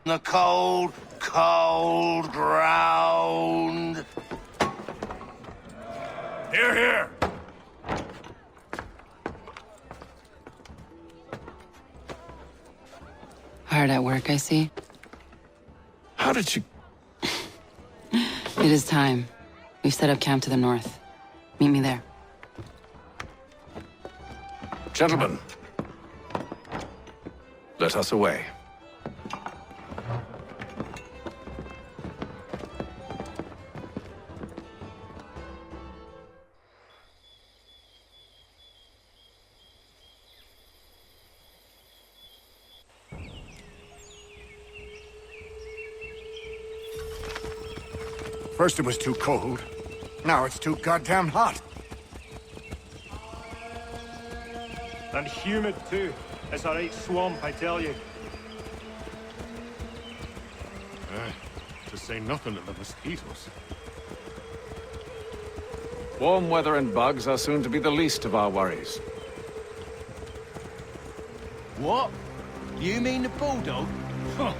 The cold, cold ground. Here, here! Hard at work, I see. How did you... It is time. We've set up camp to the north. Meet me there. Gentlemen, let us away. First it was too cold. Now it's too goddamn hot. And humid too. It's a right swamp, I tell you. To say nothing of the mosquitoes. Warm weather and bugs are soon to be the least of our worries. What? You mean the bulldog? Huh,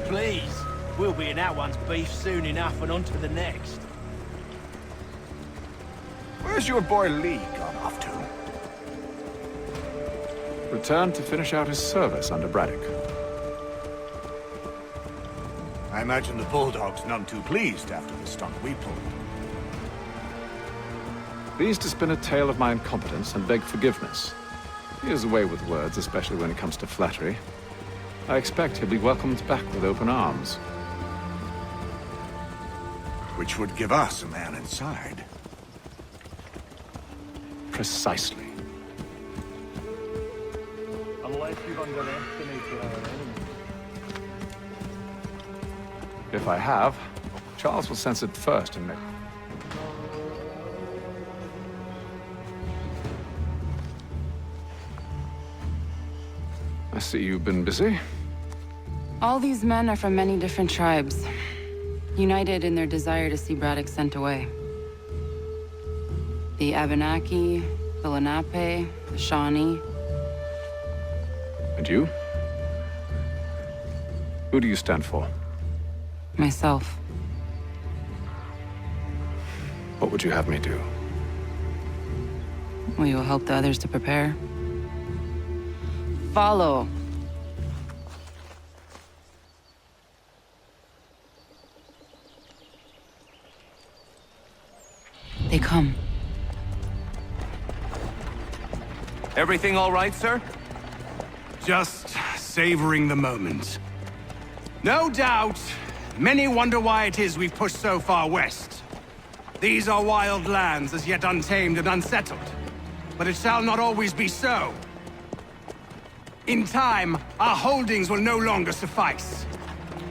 please. We'll be in that one's beef soon enough and on to the next. Where's your boy Lee gone off to? Returned to finish out his service under Braddock. I imagine the bulldog's none too pleased after the stunt we pulled. Pleased to spin a tale of my incompetence and beg forgiveness. He is away with words, especially when it comes to flattery. I expect he'll be welcomed back with open arms. Which would give us a man inside. Precisely. Unless you've underestimated our enemy. If I have, Charles will sense it first and make... I see you've been busy. All these men are from many different tribes, united in their desire to see Braddock sent away. The Abenaki, the Lenape, the Shawnee. And you? Who do you stand for? Myself. What would you have me do? Will you help the others to prepare? Follow. They come. Everything all right, sir? Just savoring the moment. No doubt, many wonder why it is we've pushed so far west. These are wild lands as yet untamed and unsettled. But it shall not always be so. In time, our holdings will no longer suffice.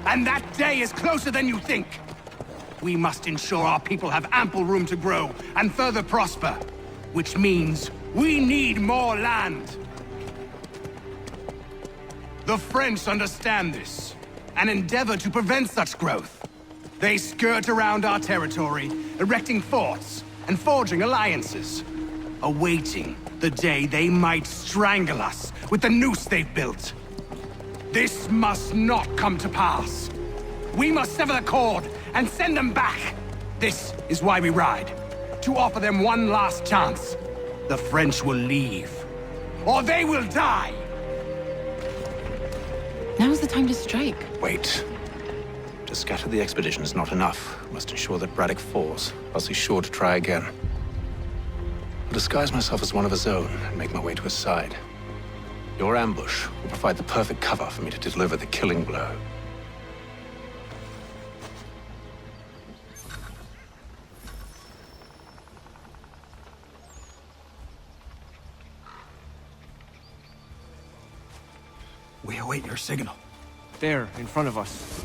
And that day is closer than you think. We must ensure our people have ample room to grow and further prosper. Which means we need more land. The French understand this, and endeavor to prevent such growth. They skirt around our territory, erecting forts and forging alliances, awaiting the day they might strangle us with the noose they've built. This must not come to pass. We must sever the cord and send them back. This is why we ride, to offer them one last chance. The French will leave, or they will die. Now's the time to strike. Wait. To scatter the expedition is not enough. We must ensure that Braddock falls, else he's sure to try again. I'll disguise myself as one of his own and make my way to his side. Your ambush will provide the perfect cover for me to deliver the killing blow. We await your signal. There, in front of us.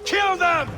Kill them!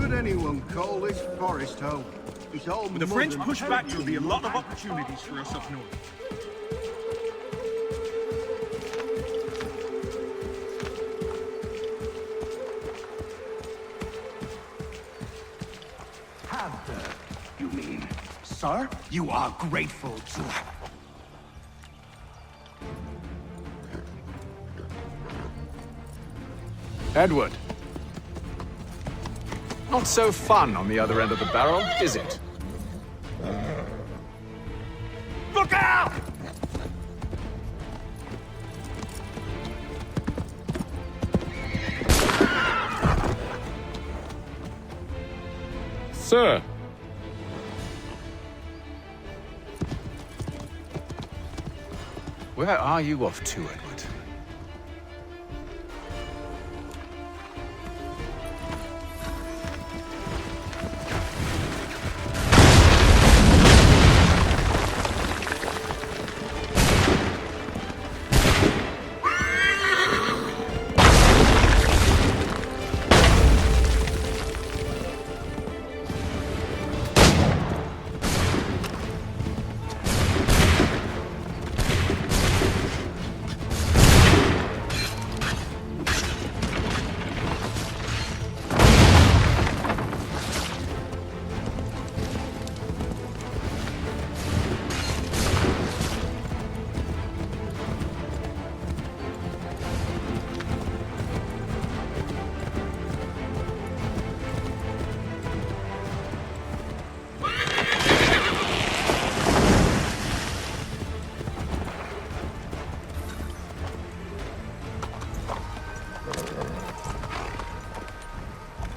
could anyone call this forest home? It's all With the mud French and push back, there'll be a lot of terrible. opportunities for us up north. You mean? Sir? You are grateful to... Edward. Not so fun on the other end of the barrel, is it? Look out! Sir. Where are you off to, Edward?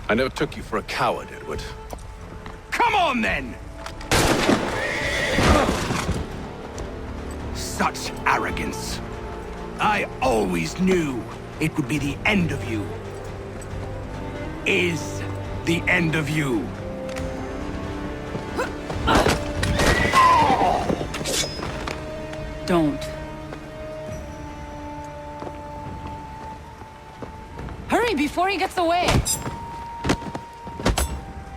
I never took you for a coward, Edward. Come on, then! Such arrogance. I always knew it would be the end of you. Is the end of you. Don't. Hurry before he gets away!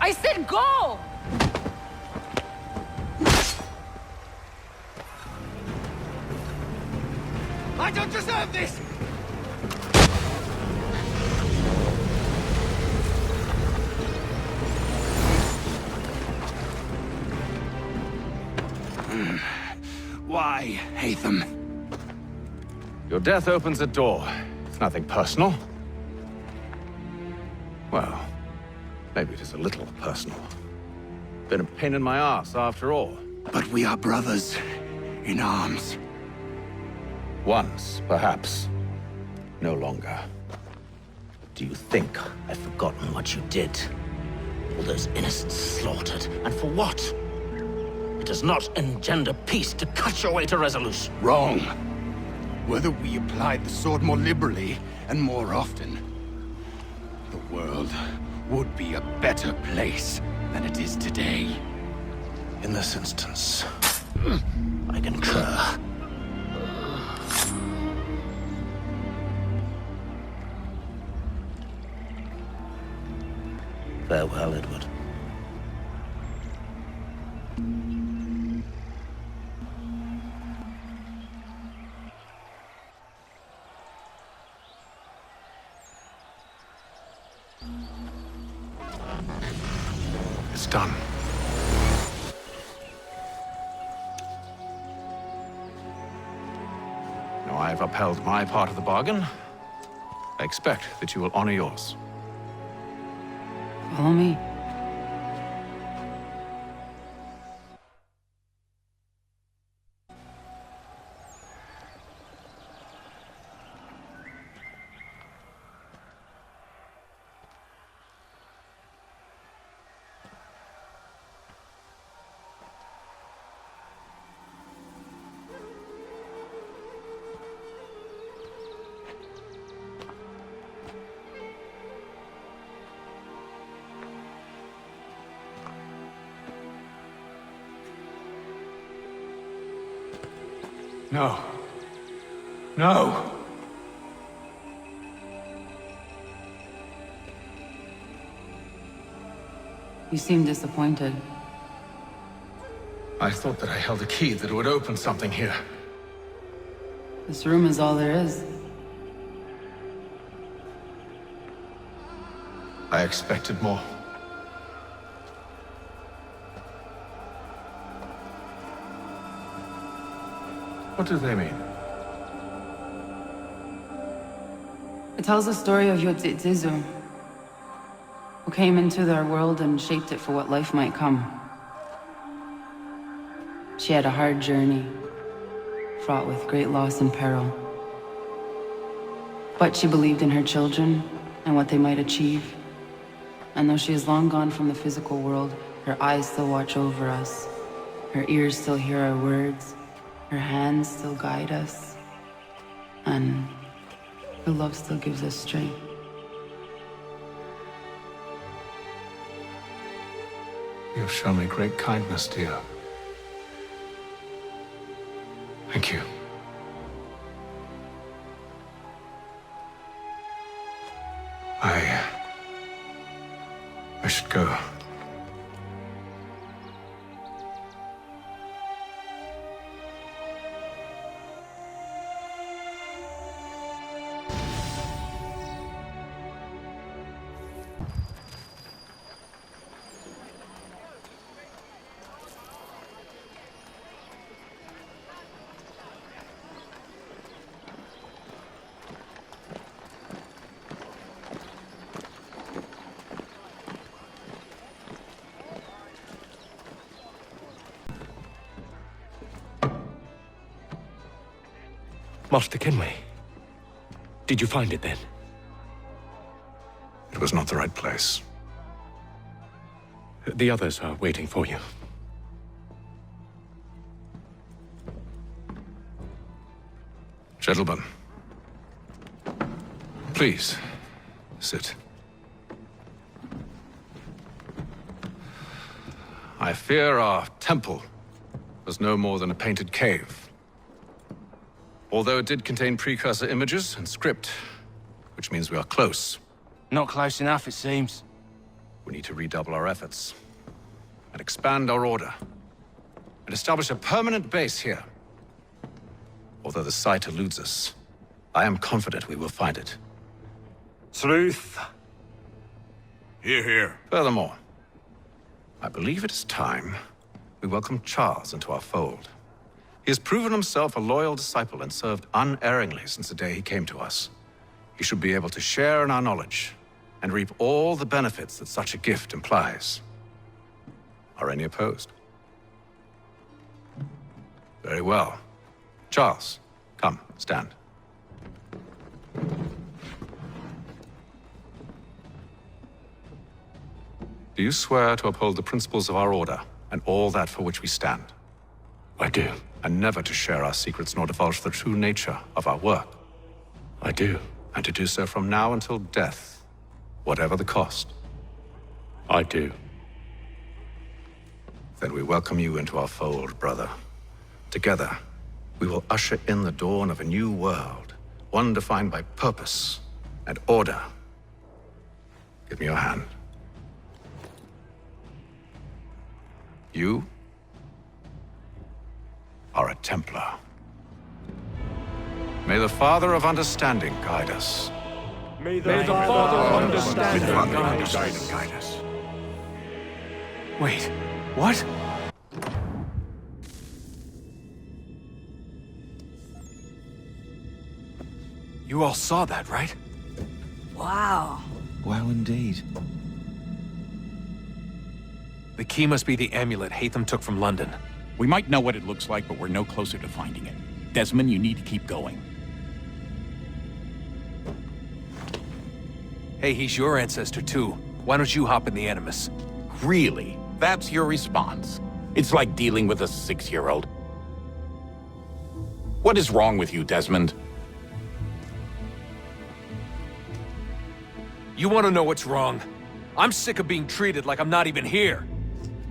I said go! I don't deserve this! Why, Hatham? Your death opens a door. It's nothing personal. Well, maybe it is a little personal. Been a pain in my ass, after all. But we are brothers in arms. Once, perhaps. No longer. Do you think I've forgotten what you did? All those innocents slaughtered, and for what? It does not engender peace to cut your way to resolution. Wrong. Whether we applied the sword more liberally and more often, the world would be a better place than it is today. In this instance, I concur. Farewell, Edward. It's done. Now I've upheld my part of the bargain. I expect that you will honor yours. Follow me. No. No! You seem disappointed. I thought that I held a key that would open something here. This room is all there is. I expected more. What do they mean? It tells the story of Yotzitzizu, who came into their world and shaped it for what life might come. She had a hard journey, fraught with great loss and peril. But she believed in her children and what they might achieve. And though she is long gone from the physical world, her eyes still watch over us. Her ears still hear our words. Her hands still guide us. And her love still gives us strength. You've shown me great kindness, dear. Thank you. I should go. Master Kenway, did you find it then? It was not the right place. The others are waiting for you. Gentlemen, please, sit. I fear our temple was no more than a painted cave. Although it did contain precursor images and script, which means we are close. Not close enough, it seems. We need to redouble our efforts and expand our order and establish a permanent base here. Although the site eludes us, I am confident we will find it. Truth. Hear, hear. Furthermore, I believe it is time we welcome Charles into our fold. He has proven himself a loyal disciple and served unerringly since the day he came to us. He should be able to share in our knowledge and reap all the benefits that such a gift implies. Are any opposed? Very well. Charles, come, stand. Do you swear to uphold the principles of our order and all that for which we stand? I do. And never to share our secrets nor divulge the true nature of our work? I do. And to do so from now until death, whatever the cost? I do. Then we welcome you into our fold, brother. Together, we will usher in the dawn of a new world, one defined by purpose and order. Give me your hand. You are a Templar. May the Father of Understanding guide us. May the Father of Understanding Guide us. Wait, what? You all saw that, right? Wow. Wow, indeed. The key must be the amulet Hatham took from London. We might know what it looks like, but we're no closer to finding it. Desmond, you need to keep going. Hey, he's your ancestor too. Why don't you hop in the Animus? Really? That's your response? It's like dealing with a 6-year-old. What is wrong with you, Desmond? You want to know what's wrong? I'm sick of being treated like I'm not even here.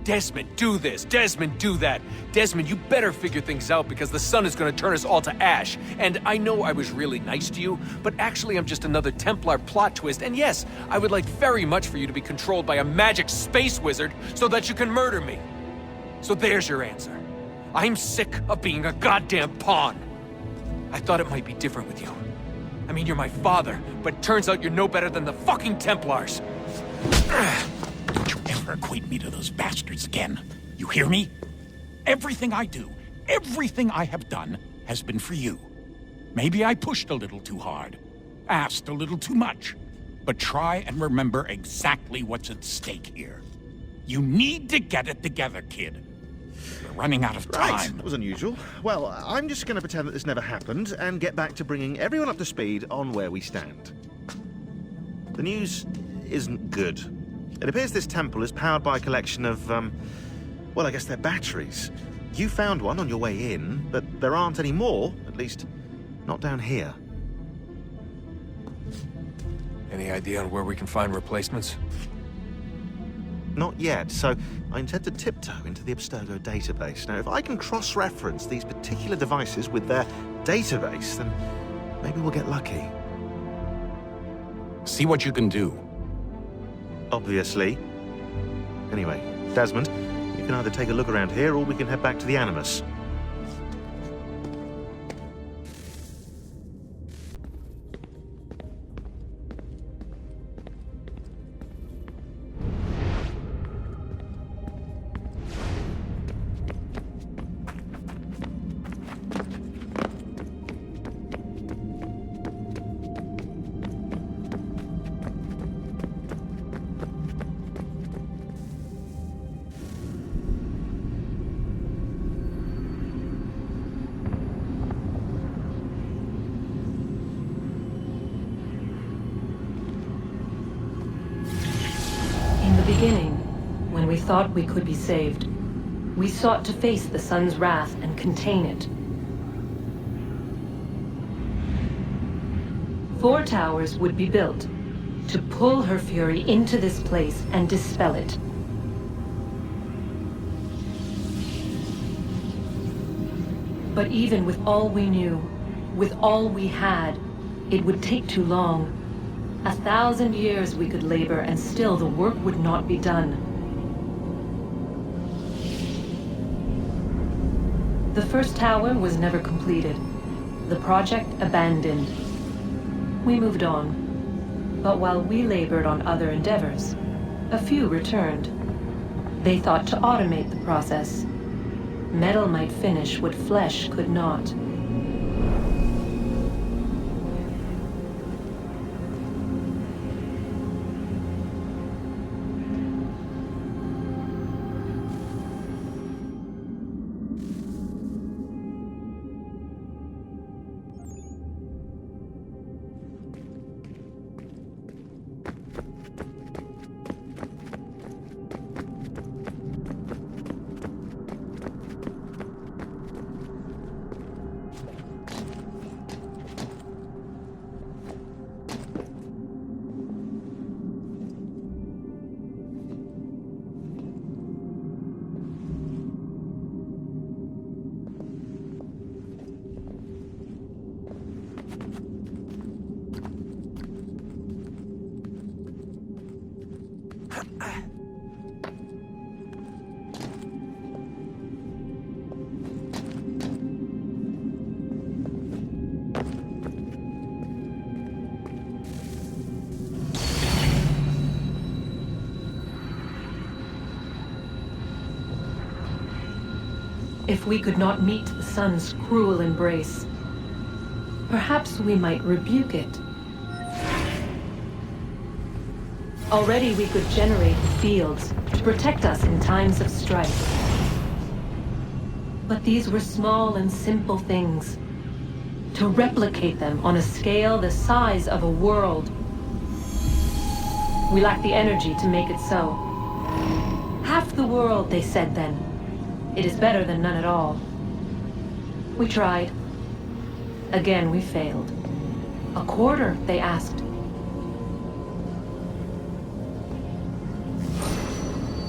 Desmond, do this. Desmond, do that. Desmond, you better figure things out because the sun is going to turn us all to ash. And I know I was really nice to you, but actually I'm just another Templar plot twist. And yes, I would like very much for you to be controlled by a magic space wizard so that you can murder me. So there's your answer. I'm sick of being a goddamn pawn. I thought it might be different with you. I mean, you're my father, but turns out you're no better than the fucking Templars. Don't you ever equate me to those bastards again. You hear me? Everything I do, everything I have done, has been for you. Maybe I pushed a little too hard, asked a little too much, but try and remember exactly what's at stake here. You need to get it together, kid. We're running out of time. Right, that was unusual. Well, I'm just going to pretend that this never happened and get back to bringing everyone up to speed on where we stand. The news isn't good. It appears this temple is powered by a collection of, well, I guess they're batteries. You found one on your way in, but there aren't any more, at least not down here. Any idea on where we can find replacements? Not yet, so I intend to tiptoe into the Abstergo database. Now, if I can cross-reference these particular devices with their database, then maybe we'll get lucky. See what you can do. Obviously. Anyway, Desmond, you can either take a look around here or we can head back to the Animus. Beginning, when we thought we could be saved, we sought to face the sun's wrath and contain it. 4 towers would be built to pull her fury into this place and dispel it. But even with all we knew, with all we had, it would take too long. 1,000 years we could labor, and still the work would not be done. The first tower was never completed. The project abandoned. We moved on. But while we labored on other endeavors, a few returned. They thought to automate the process. Metal might finish what flesh could not. If we could not meet the sun's cruel embrace, perhaps we might rebuke it. Already we could generate fields to protect us in times of strife. But these were small and simple things. To replicate them on a scale the size of a world, we lack the energy to make it so. Half the world, they said then. It is better than none at all. We tried. Again, we failed. A quarter, they asked.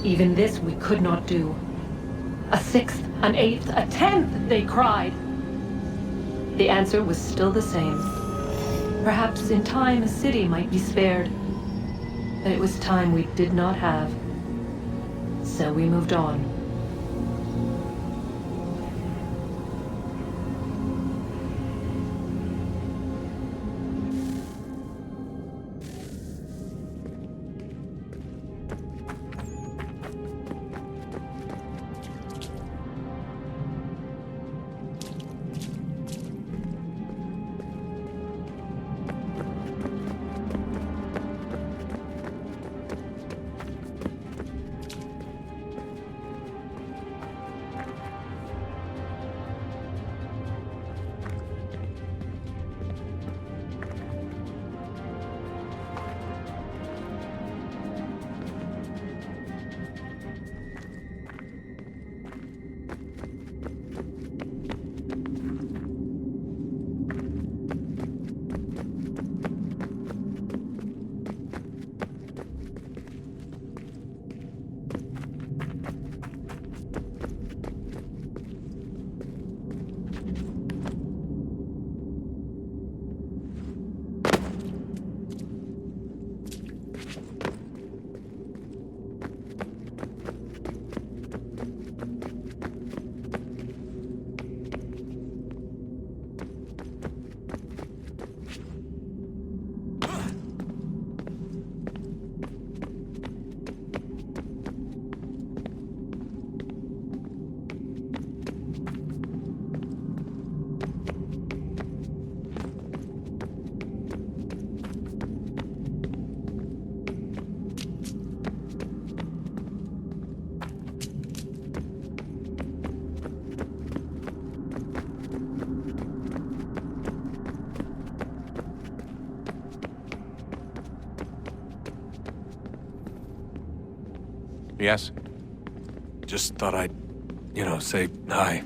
Even this we could not do. A sixth, an eighth, a 10th, they cried. The answer was still the same. Perhaps in time a city might be spared. But it was time we did not have. So we moved on. Yes? Just thought I'd, say hi.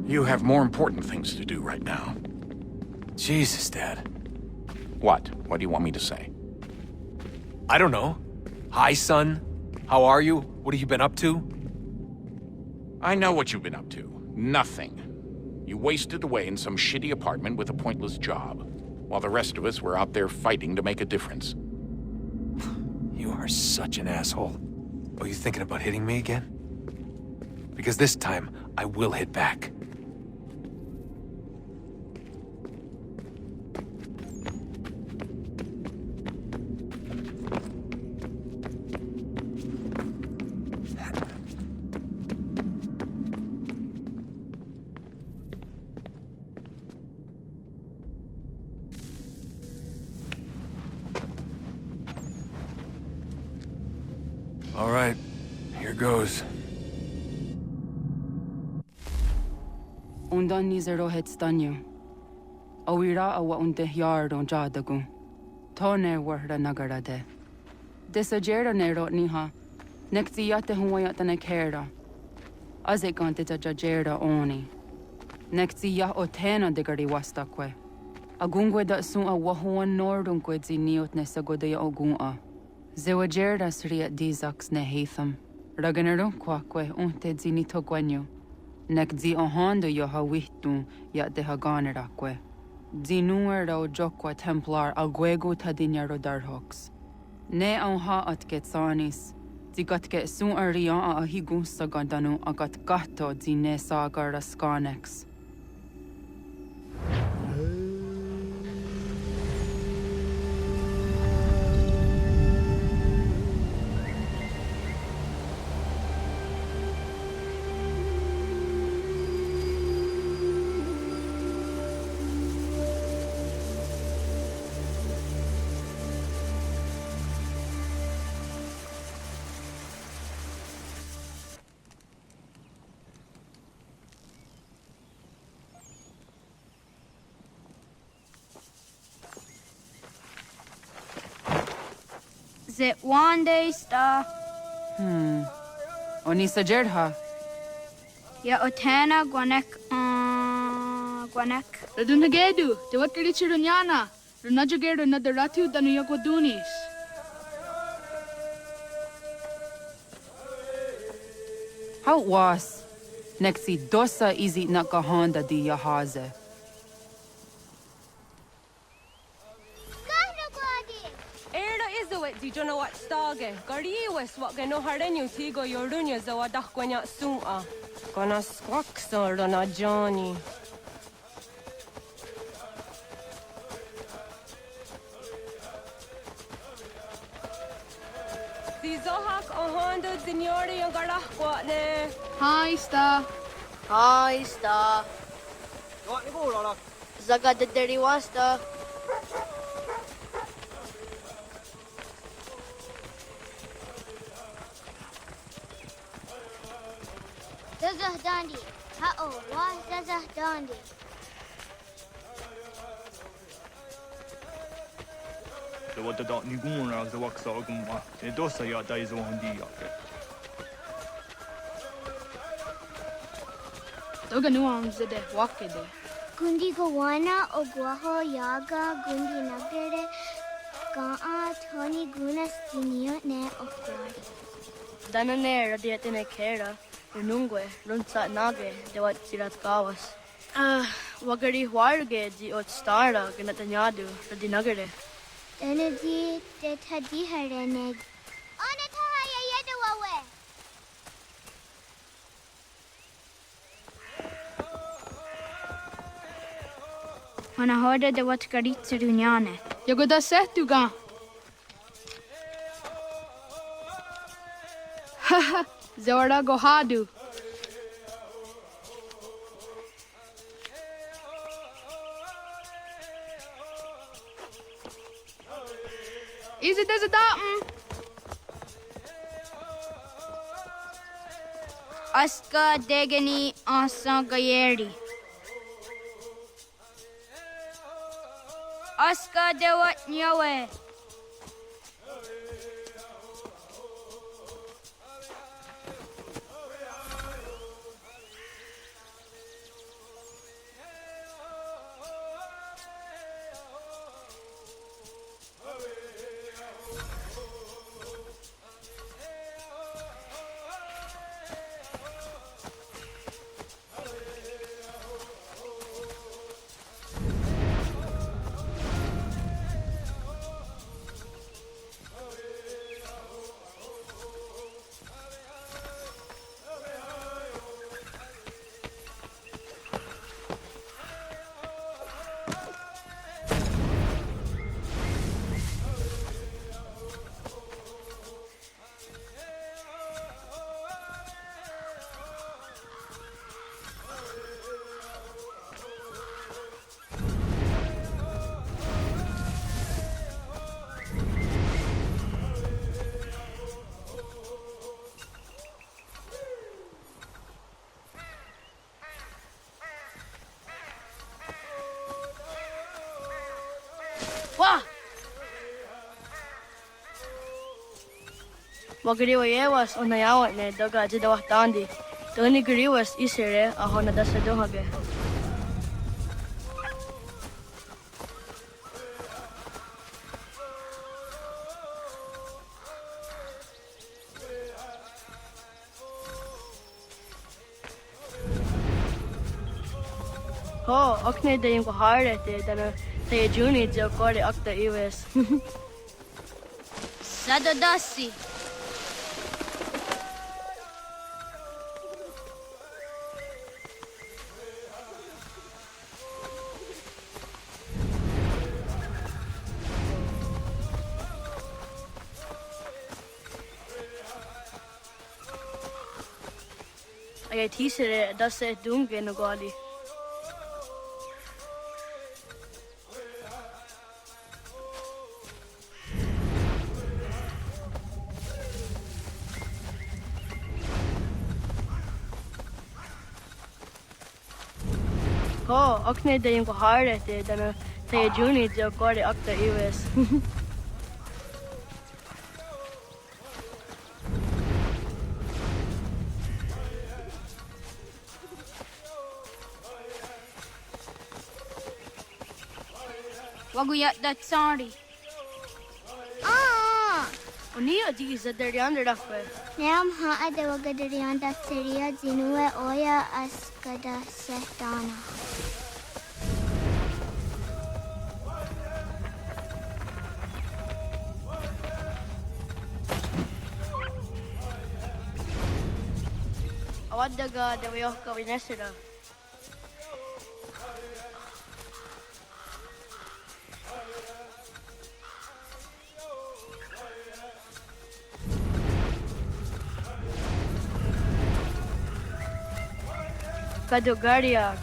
You have more important things to do right now. Jesus, Dad. What? What do you want me to say? I don't know. Hi, son. How are you? What have you been up to? I know what you've been up to. Nothing. You wasted away in some shitty apartment with a pointless job, while the rest of us were out there fighting to make a difference. You are such an asshole. Oh, you thinking about hitting me again? Because this time, I will hit back. All right, here goes. Undan nizero het stanyu. Awira awa unte yard on jadagu. Tone warda nagarade. Desajera nero niha. Nekti yate huwayata nekera. Azekante jajera oni. Nekti ya otena digari wastakwe. Agungwe da sun a wahuan nordungwe zi niot nesagodaya ogun. Zewajerda sriat dizax ne hatham. Raganero quaque unte zinito guenyo. Nek zi ohando yo hawitu yat de haganeraque. Zinuer o jokwa templar alguego tadinero darhox. Ne onha at getsanis. Zigat get sun arian a higun sagandanu agat gato zine sagar skanex. Zit one day star. Onisa Jerdha. Ya otena guanek guanek. Radunagedu, te wakari chirunyana. Runajagedu nadaratu danu yagodunis. How was? Nexi dosa izit nakahonda di yahaze. Era izuit di jono wat stage. Gariwes wat gano harenyu tigo yorunya zawa dakwanya suma. Gonna squawk sort on a Johnny. Si zohak ahondo signori ang garahkwa ne. Hi, Sta. Hi, Sta. Zaga de deriwasta. Zazah Dandi. Ha'o, wa Zazah Dandi. Det var det där nivåerna som var sagumma. Det är då så jag där så han dia. Toga nuam zede wakede. Gundi Gawana o Guaho Yaga Gundi Nagere Ga'a Tony Gunas Dinio Ne Okwad. Danane radiatine kera. Unungwe, lunsa nage, dewat sirat kawas. Wagari warge di ot stara ganatanyadu radinagare. Energy that had the Hareneg. On a Tahaya Yedawawe. On a horda de what Garitsa Dunyane. Yagoda setuga. Haha, Zora Gohadu. Is it as a datum? Aska Degani Asa Gayeri. Aska de what Nyawe. Wagariwa yewas onayawat ne doga jidawah tandi. Doni gariwas isere ahona dasa dohage. Ho, okne de yung kahare te dana te juni jo kore akta iwes. Sadodasi. Ay tisere dasa dunge no gali. Ho, okne de yung kahare te dana te juni jo kore akta iwes. Waguyat that sorry. Uni adi is the under of Nam ha de wagadarianda Syria zinue oya askada setana. Awad daga de wayo ka winesida. Kadogariax.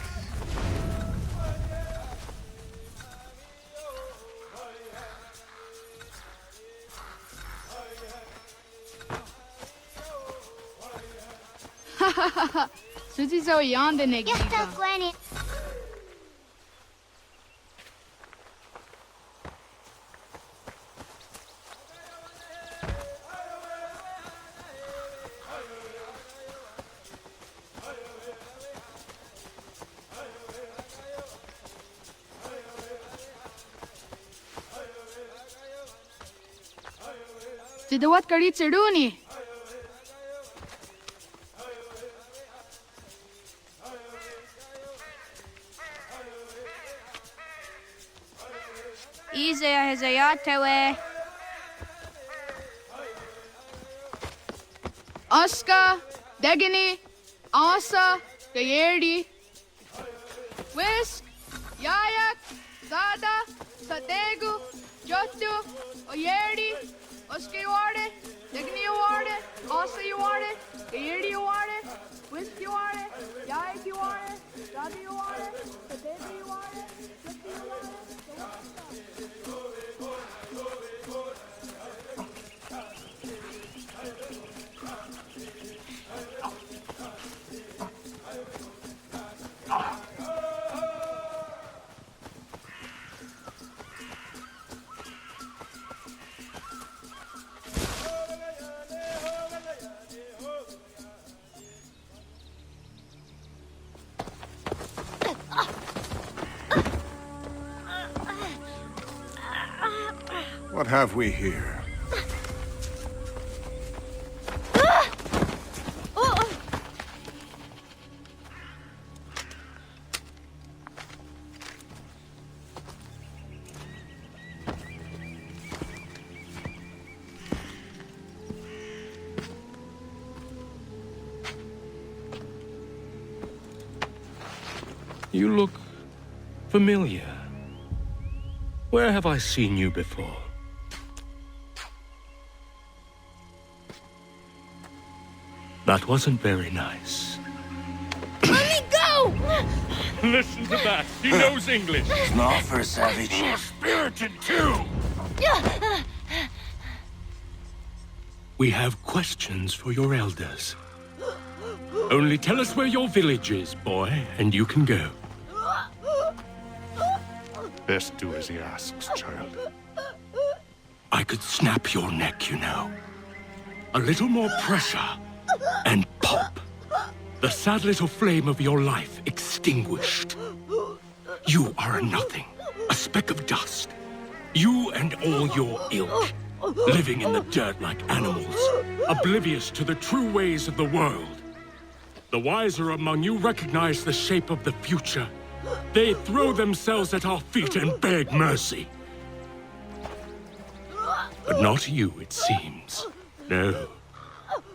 Suji so yonde ne Yasta Gwenny. Jidawat kadi chiduni. Izaya Hezayatewe. Aska, Degini, Asa, Gayerdi, Whisk, Yayak, Zada, Sategu, Jotu, Oyerdi, Oska you are it, Degini you are it, Asa you are it, Gayerdi you are it, Whisk you are it, Yayak you are it, Zada you are it, Sategu you are it, Jotu you are it. What have we here? You look familiar. Where have I seen you before? That wasn't very nice. Let me go! Listen to that. He knows English. Small for a savage. You're spirited too. We have questions for your elders. Only tell us where your village is, boy, and you can go. Best do as he asks, child. I could snap your neck, you know. A little more pressure, and pop. The sad little flame of your life extinguished. You are a nothing, a speck of dust. You and all your ilk, living in the dirt like animals, oblivious to the true ways of the world. The wiser among you recognize the shape of the future. They throw themselves at our feet and beg mercy. But not you, it seems. No.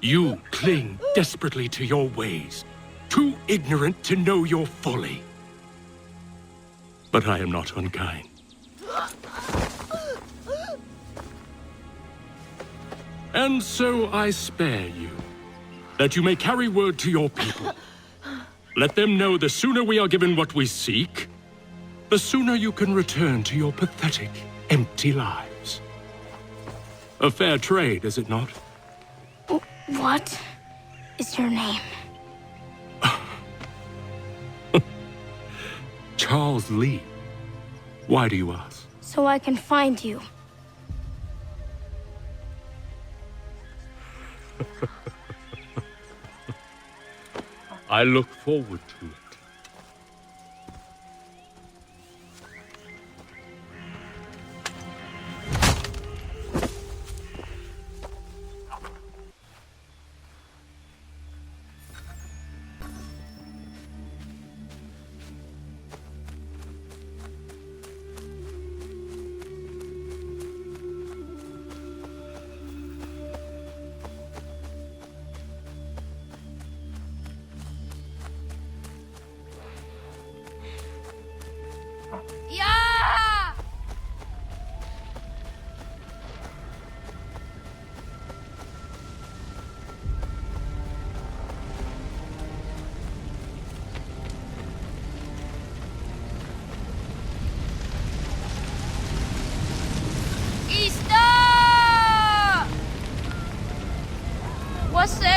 You cling desperately to your ways, too ignorant to know your folly. But I am not unkind. And so I spare you, that you may carry word to your people. Let them know the sooner we are given what we seek, the sooner you can return to your pathetic, empty lives. A fair trade, is it not? What is your name? Charles Lee. Why do you ask? So I can find you. I look forward to it.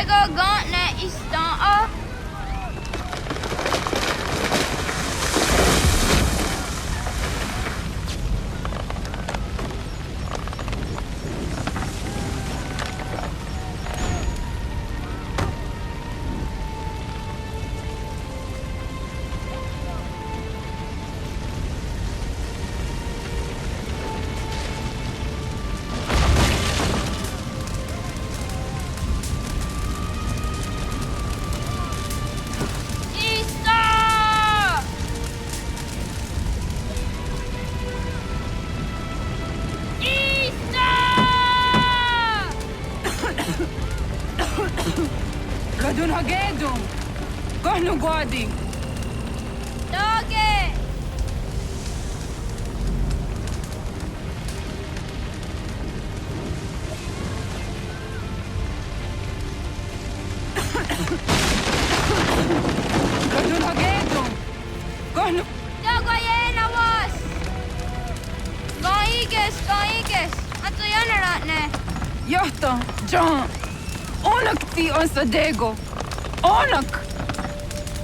Diego Gauntlet is starter. Radun hagedum. Kohnu guadi. Doge! Radun hagedum. Kohnu. Dogoyena was! Gaiges! Atto janaratne! Johto, John. Onak ti on sadego. Onak.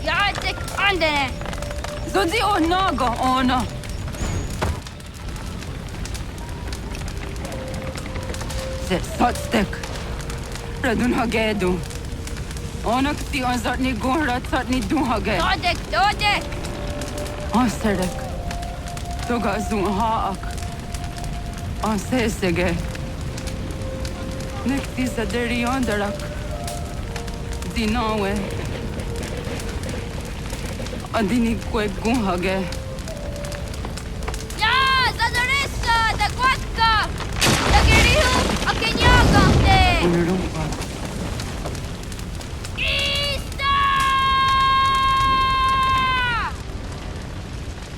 Jaatek andene! Zodzi onaga ona. Se sotstek. Radun hagedum. Onak ti on zatni gunrat zatni duhage. Dodek! On sedek. Toga zun haak. On sesege. Nekti sa deri onderak. Dinawe. Adini kwe gunhage.